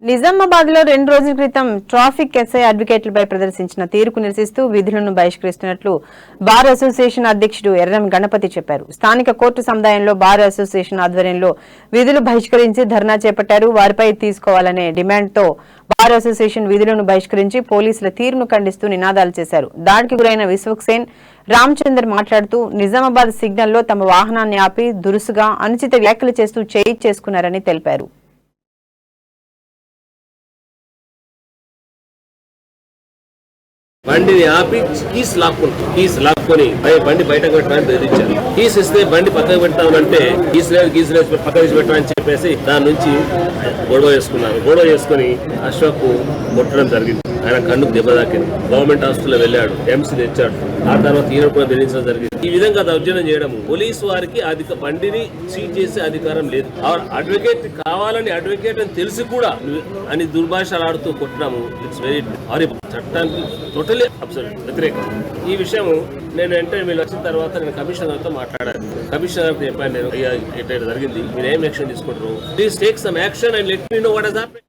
నిజామాబాద్ లో 2 రోజుల క్రితం ట్రాఫిక్ ఎస్ఐ అడ్వకేట్లపై ప్రదర్శించిన తీరుకు నిరసిస్తూ విధులను బహిష్కరిస్తున్నట్లు బార్ అసోసియేషన్ అధ్యక్షుడు ఎర్రం గణపతి చెప్పారు. స్థానిక కోర్టు సముదాయంలో బార్ అసోసియేషన్ ఆధ్వర్యంలో విధులు బహిష్కరించి ధర్నా చేపట్టారు. వారిపై తీసుకోవాలనే డిమాండ్తో బార్ అసోసియేషన్ విధులను బహిష్కరించి పోలీసుల తీరును ఖండిస్తూ నినాదాలు చేశారు. దాడికి గురైన విశ్వక్సేన్ రామచందర్ మాట్లాడుతూ నిజామాబాద్ సిగ్నల్లో తమ వాహనాన్ని ఆపి దురుసుగా అనుచిత వ్యాఖ్యలు చేస్తూ చేసుకున్నారని తెలిపారు. బండిని ఆపి కీస్ లాక్కొని బండి బయటకు పెట్టడానికి బెదిరించారు. కీస్ ఇస్తే బండి పక్కకు పెడతామనంటే కీస్ లేదు పక్కకు తీసి పెట్టామని చెప్పేసి దాని నుంచి గొడవ చేసుకుని అశోక్ కొట్టడం జరిగింది. ఆయన కన్నుకు దెబ్బ తాకింది. గవర్నమెంట్ హాస్పిటల్లో వెళ్ళాడు, ఎంసీ తెచ్చాడు. ఆ తర్వాత ఈయన కూడా బెదిరించడం జరిగింది. ఈ విధంగా దౌర్జన్యం చేయడం పోలీసు వారికి బండిని సీజ్ చేసే అధికారం లేదు. అడ్వకేట్ కావాలని అడ్వకేట్ అని తెలిసి కూడా అని దుర్భాషలాడుతూ కొట్టడము ఇట్స్ వెరీ హారిబుల్. చట్టానికి టోటలీ అబ్సల్యూట్ వ్యతిరేకం. ఈ విషయం నేను వీళ్ళు వచ్చిన తర్వాత నేను కమిషనర్తో మాట్లాడాను. కమిషనర్ చెప్పాను, నేను ఇట్లా జరిగింది, మీరు ఏం యాక్షన్ తీసుకుంటారు, please take some action and let me know what has happened.